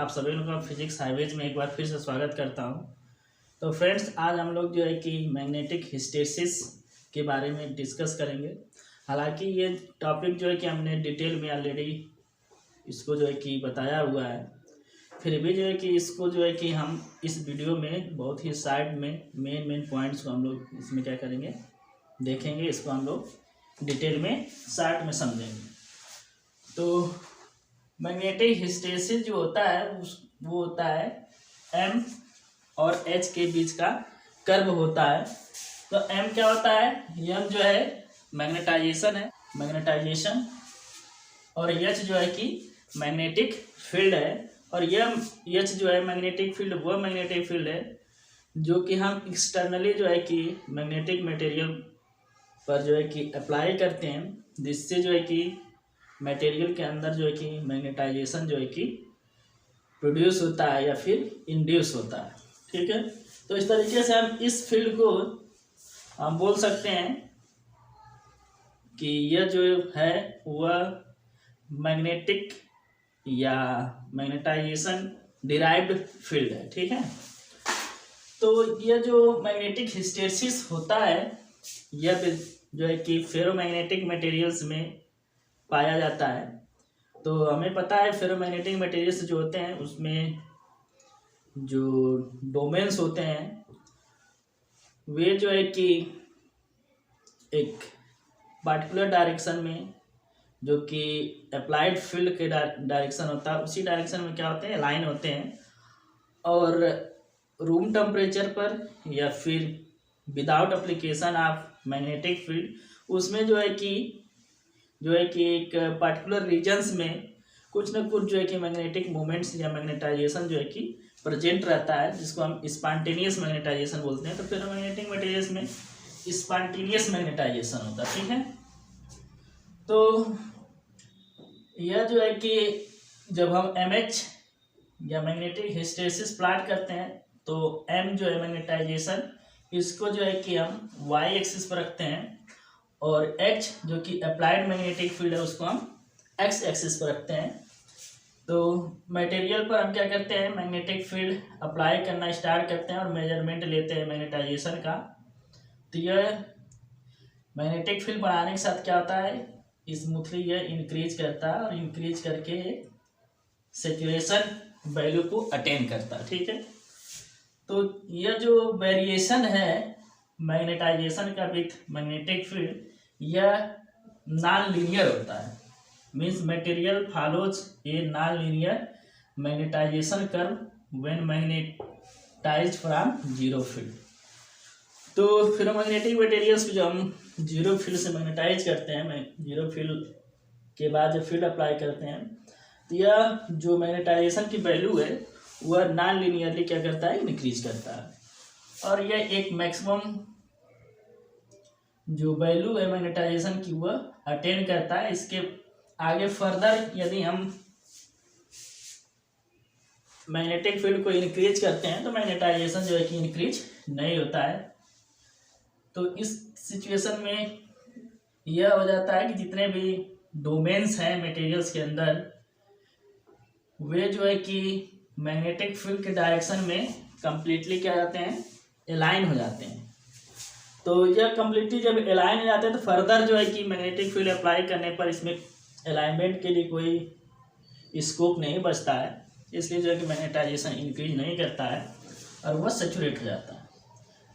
आप सभी लोगों का फिजिक्स हाईवेज में एक बार फिर से स्वागत करता हूं। तो फ्रेंड्स, आज हम लोग जो है कि मैग्नेटिक हिस्टैरिसीस के बारे में डिस्कस करेंगे। हालांकि ये टॉपिक जो है कि हमने डिटेल में ऑलरेडी इसको जो है कि बताया हुआ है, फिर भी जो है कि इसको जो है कि हम इस वीडियो में बहुत ही साइड में मेन पॉइंट्स को हम लोग इसमें क्या करेंगे, देखेंगे। इसको हम लोग डिटेल में शार्ट में समझेंगे। तो मैग्नेटिक हिस्टैरिसीस जो होता है वो होता है एम और एच के बीच का कर्व होता है। तो एम क्या होता है, एम जो है मैग्नेटाइजेशन और एच जो है कि मैग्नेटिक फील्ड है। और एच जो है मैग्नेटिक फील्ड, वो मैग्नेटिक फील्ड है जो कि हम एक्सटर्नली जो है कि मैग्नेटिक मटेरियल पर जो है कि अप्लाई करते हैं, जिससे जो है कि मटेरियल के अंदर जो है कि मैग्नेटाइजेशन जो है कि प्रोड्यूस होता है या फिर इंड्यूस होता है। ठीक है, तो इस तरीके से हम इस फील्ड को हम बोल सकते हैं कि यह जो है वह मैग्नेटिक या मैग्नेटाइजेशन डिराइव्ड फील्ड है। ठीक है, तो यह जो मैग्नेटिक हिस्टैरिसीस होता है यह जो है कि फेरोमैग्नेटिक मटेरियल्स में पाया जाता है। तो हमें पता है फेरोमैग्नेटिक मटेरियल्स जो होते हैं उसमें जो डोमेन्स होते हैं वे जो है कि एक पार्टिकुलर डायरेक्शन में, जो कि अप्लाइड फील्ड के डायरेक्शन होता है, उसी डायरेक्शन में क्या होते हैं, लाइन होते हैं। और रूम टेम्परेचर पर या फिर without application of magnetic field, उसमें जो है कि एक पर्टिकुलर रीजन्स में कुछ न कुछ जो है कि मैग्नेटिक मोमेंट्स या मैग्नेटाइजेशन जो है कि प्रेजेंट रहता है, जिसको हम स्पॉन्टेनियस मैग्नेटाइजेशन बोलते हैं। तो फेरोमैग्नेटिक मटेरियल्स में स्पॉन्टेनियस मैग्नेटाइजेशन होता है। ठीक है, तो यह जो है कि जब हम एमएच या मैग्नेटिक हिस्टैरिसीस प्लॉट करते हैं तो एम जो है मैग्नेटाइजेशन, इसको जो है कि हम वाई एक्सिस पर रखते हैं, और एच जो कि अप्लाइड मैग्नेटिक फील्ड है उसको हम एक्स एक्सिस पर रखते हैं। तो मटेरियल पर हम क्या करते हैं, मैग्नेटिक फील्ड अप्लाई करना स्टार्ट करते हैं और मेजरमेंट लेते हैं मैग्नेटाइजेशन का। तो यह मैग्नेटिक फील्ड बढ़ाने के साथ क्या होता है, स्मूथली यह इंक्रीज करता है और इंक्रीज करके सैचुरेशन वैल्यू को अटेन करता है। ठीक है, तो यह जो वेरिएशन है मैग्नेटाइजेशन का विथ मैग्नेटिक फील्ड, यह नॉन लीनियर होता है। Means material follows a non linear magnetization curve when magnetized from zero field. तो फेरोमैग्नेटिक मटेरियल्स को जब हम जीरो फील्ड से मैग्नेटाइज करते हैं, जीरो फील्ड के बाद जब फील्ड अप्लाई करते हैं, तो यह जो मैग्नेटाइजेशन की वैल्यू है वह नॉन लीनियरली क्या करता है, इंक्रीज करता है। और यह एक मैक्सिमम जो वैल्यू है मैग्नेटाइजेशन की वह अटेन करता है। इसके आगे फर्दर यदि हम मैग्नेटिक फील्ड को इंक्रीज करते हैं तो मैग्नेटाइजेशन जो है कि इंक्रीज नहीं होता है। तो इस सिचुएशन में यह हो जाता है कि जितने भी डोमेन्स हैं मटेरियल्स के अंदर, वे जो है कि मैग्नेटिक फील्ड के डायरेक्शन में कंप्लीटली क्या जाते हैं, अलाइन हो जाते हैं। तो यह कंप्लीटली जब अलाइन हो जाते हैं तो फर्दर जो है कि मैग्नेटिक फील्ड अप्लाई करने पर इसमें अलाइनमेंट के लिए कोई स्कोप नहीं बचता है, इसलिए जो है कि मैग्नेटाइजेशन इंक्रीज नहीं करता है और वह सैचुरेट हो जाता है।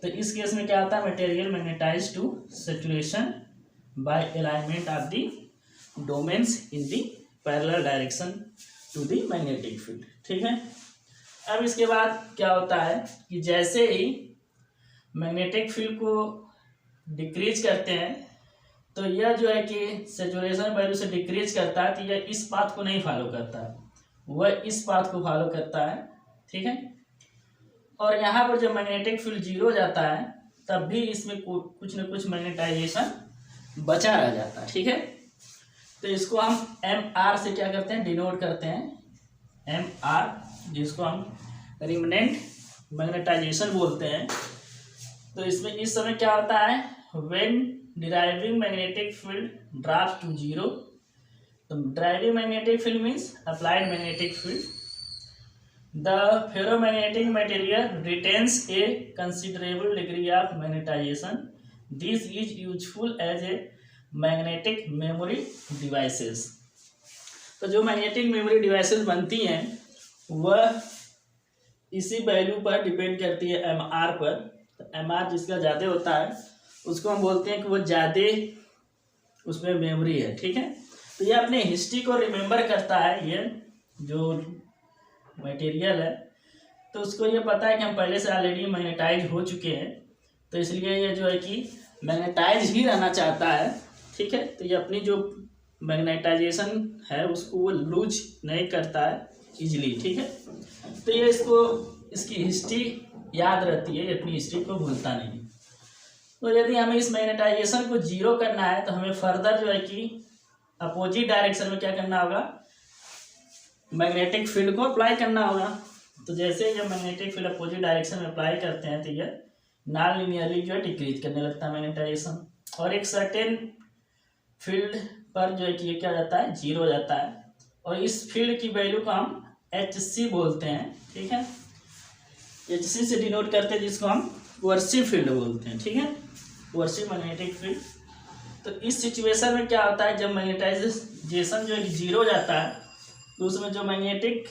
तो इस केस में क्या आता है, material magnetize to saturation by alignment of the domains in the parallel direction to the magnetic field. ठीक है, अब इसके बाद क्या होता है कि जैसे ही मैग्नेटिक फील्ड को डिक्रीज करते हैं तो यह जो है कि सैचुरेशन वैल्यू से डिक्रीज करता है, तो यह इस पाथ को नहीं फॉलो करता है, वह इस पाथ को फॉलो करता है। ठीक है, और यहाँ पर जब मैग्नेटिक फील्ड जीरो हो जाता है तब भी इसमें कुछ न कुछ मैग्नेटाइजेशन बचा रह जाता है। ठीक है, तो इसको हम एम आर से क्या करते हैं, डिनोट करते हैं, एम आर, जिसको हम रिमनेंट मैग्नेटाइजेशन बोलते हैं। तो इसमें इस समय क्या होता है, when deriving magnetic field drops to zero, तो driving magnetic field means applied magnetic field, the ferromagnetic material retains a considerable degree of magnetization, this is useful as a magnetic memory devices. तो जो magnetic memory devices बनती हैं वह इसी value पर depend करती है, एम आर पर। तो एम आर जिसका ज़्यादा होता है उसको हम बोलते हैं कि वो ज़्यादा उसमें मेमोरी है, ठीक है। तो ये अपने हिस्ट्री को रिमेम्बर करता है, ये जो मटेरियल है। तो उसको ये पता है कि हम पहले से ऑलरेडी मैग्नेटाइज हो चुके हैं, तो इसलिए ये जो है कि मैग्नेटाइज ही रहना चाहता है, ठीक है। तो ये अपनी जो मैग्नेटाइजेशन है उसको वो लूज नहीं करता है इजीली, ठीक है। तो ये इसकी हिस्ट्री याद रहती है, अपनी हिस्ट्री को भूलता नहीं। तो यदि हमें इस मैग्नेटाइजेशन को जीरो करना है तो हमें फर्दर जो है कि अपोजिट डायरेक्शन में क्या करना होगा, मैग्नेटिक फील्ड को अप्लाई करना होगा। तो जैसे जब मैग्नेटिक फील्ड अपोजिट डायरेक्शन में अप्लाई करते हैं तो ये नॉन लिनियरली जो है डिक्रीज करने लगता है मैग्नेटाइजेशन, और एक सर्टेन फील्ड पर जो है कि ये क्या हो जाता है, जीरो हो जाता है। और इस फील्ड की वैल्यू को हम HC बोलते हैं, ठीक है। HC से डिनोट करते हैं जिसको हम कोअर्सिव फील्ड बोलते हैं, ठीक है, कोअर्सिव मैग्नेटिक फील्ड। तो इस सिचुएशन में क्या होता है, जब मैग्नेटाइजेशन जो है जीरो हो जाता है तो उसमें जो मैग्नेटिक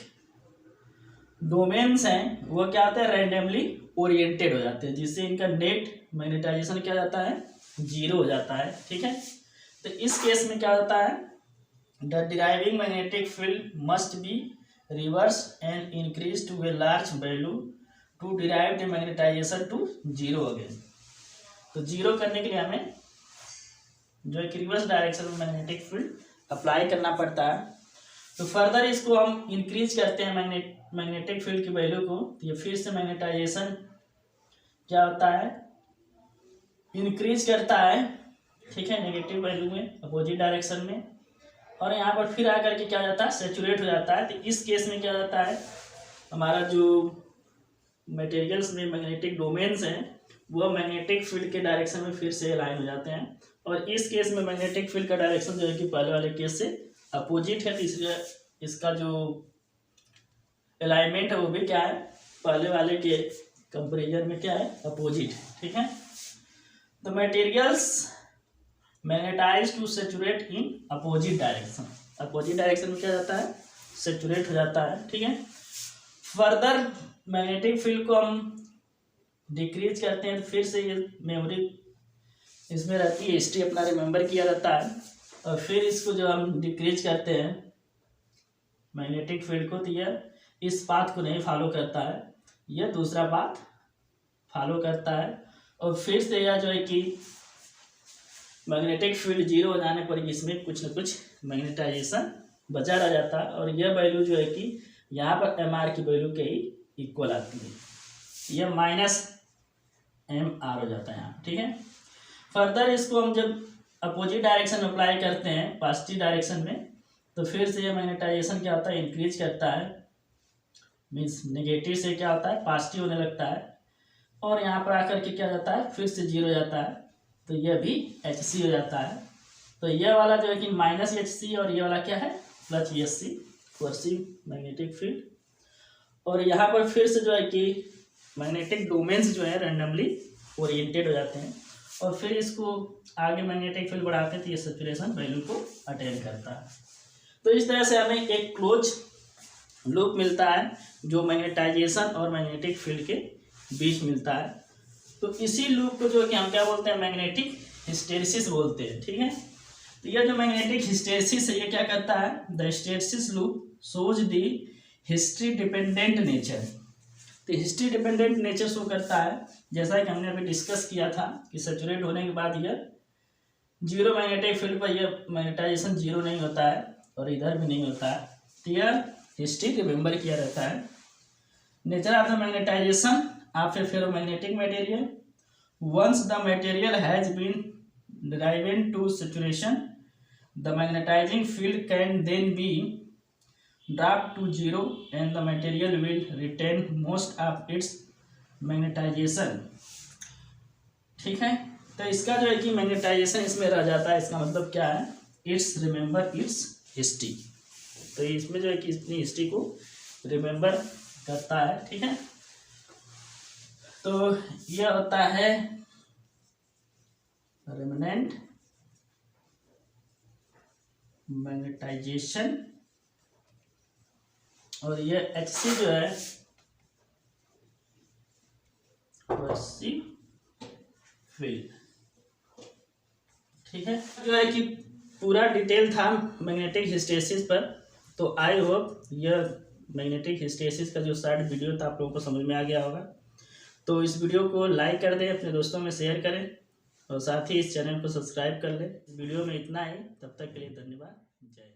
डोमेन्स हैं वो क्या होता है, रैंडमली ओरिएंटेड हो जाते हैं, जिससे इनका नेट मैग्नेटाइजेशन क्या जाता है, जीरो हो जाता है, ठीक है। तो इस केस में क्या होता है, the deriving magnetic field must be reverse and increase to a large value to derive the magnetization to zero again. तो जीरो करने के लिए हमें जो है रिवर्स डायरेक्शन में मैग्नेटिक फील्ड अप्लाई करना पड़ता है। तो फर्दर इसको हम इंक्रीज करते हैं मैग्नेटिक फील्ड की वैल्यू को, तो ये फिर से मैग्नेटाइजेशन क्या होता है, इंक्रीज करता है, ठीक है, नेगेटिव वैल्यू में अपोजिट डायरेक्शन में। और यहाँ पर फिर आकर के क्या जाता है, सेचुरेट हो जाता है। तो इस केस में क्या जाता है, हमारा जो मटेरियल्स में मैग्नेटिक डोमेन्स हैं वो मैग्नेटिक फील्ड के डायरेक्शन में फिर से अलाइन हो जाते हैं। और इस केस में मैग्नेटिक फील्ड का डायरेक्शन जो है कि पहले वाले केस से अपोजिट है, तो इसलिए इसका जो अलाइनमेंट है वो भी क्या है, पहले वाले के कंपेरिजन में क्या है, अपोजिट, ठीक है। तो materials magnetize to saturate in opposite direction, opposite direction में क्या जाता है, सेचुरेट हो जाता है, ठीक है। फर्दर मैग्नेटिक फील्ड को हम डिक्रीज करते हैं तो फिर से ये मेमोरी इसमें रहती है, हिस्ट्री अपना रिमेंबर किया जाता है। और फिर इसको जब हम डिक्रीज करते हैं मैग्नेटिक फील्ड को, तो यह इस पाथ को नहीं फॉलो करता है, यह दूसरा पाथ फॉलो करता है। और फिर से यह जो है कि मैग्नेटिक फील्ड जीरो हो जाने पर इसमें कुछ न कुछ मैग्नेटाइजेशन बचा रह जाता है, और यह वैल्यू जो है कि यहाँ पर MR की वैल्यू के ही इक्वल आती है, यह -MR हो जाता है यहाँ, ठीक है। फर्दर इसको हम जब अपोजिट डायरेक्शन में अप्लाई करते हैं पॉजिटिव डायरेक्शन में, तो फिर से ये मैग्नेटाइजेशन क्या होता है, इंक्रीज करता है, मीन्स नेगेटिव से क्या होता है, पॉजिटिव होने लगता है। और यहाँ पर आकर के क्या जाता है, फिर से जीरो जाता है, तो यह भी HC हो जाता है। तो यह वाला जो है कि -HC और ये वाला क्या है, +HC, कोअर्सिव मैग्नेटिक फील्ड। और यहाँ पर फिर से जो है कि मैग्नेटिक डोमेन्स जो है रैंडमली ओरिएंटेड हो जाते हैं, और फिर इसको आगे मैग्नेटिक फील्ड बढ़ाते हैं तो ये सैचुरेशन वैल्यू को अटेन करता है। तो इस तरह से हमें एक क्लोज लूप मिलता है जो मैग्नेटाइजेशन और मैग्नेटिक फील्ड के बीच मिलता है। तो इसी लूप को जो है कि हम क्या बोलते हैं, मैग्नेटिक हिस्टेरिसिस बोलते हैं, ठीक है। तो यह जो मैग्नेटिक हिस्टेरिसिस है ये क्या करता है, the hysteresis loop shows the history dependent nature. तो हिस्ट्री डिपेंडेंट नेचर शो करता है, जैसा कि हमने अभी डिस्कस किया था कि सैचुरेट होने के बाद यह जीरो मैग्नेटिक फील्ड पर यह मैग्नेटाइजेशन जीरो नहीं होता है और इधर भी नहीं होता है, तो यह हिस्ट्री रिमेंबर किया रहता है। Nature of the magnetization of a ferromagnetic material, once the material has been driven to saturation, the magnetizing field can then be drop to zero and the material will retain most of its magnetization, ठीक है। तो इसका जो है कि magnetisation इसमें रह जाता है, इसका मतलब क्या है, इट्स रिमेंबर इट्स हिस्ट्री। तो इसमें जो है कि इतनी हिस्ट्री को रिमेंबर करता है, ठीक है। तो यह होता है रेमनेंट मैग्नेटाइजेशन, और ये Hc जो है Hc फील्ड, ठीक है। जो है कि पूरा डिटेल था मैग्नेटिक हिस्टैरिसीस पर। तो आई होप यह मैग्नेटिक हिस्टैरिसीस का जो शॉर्ट वीडियो था आप लोगों को समझ में आ गया होगा। तो इस वीडियो को लाइक कर दें, अपने दोस्तों में शेयर करें, और साथ ही इस चैनल को सब्सक्राइब कर लें। वीडियो में इतना ही, तब तक के लिए धन्यवाद। जय।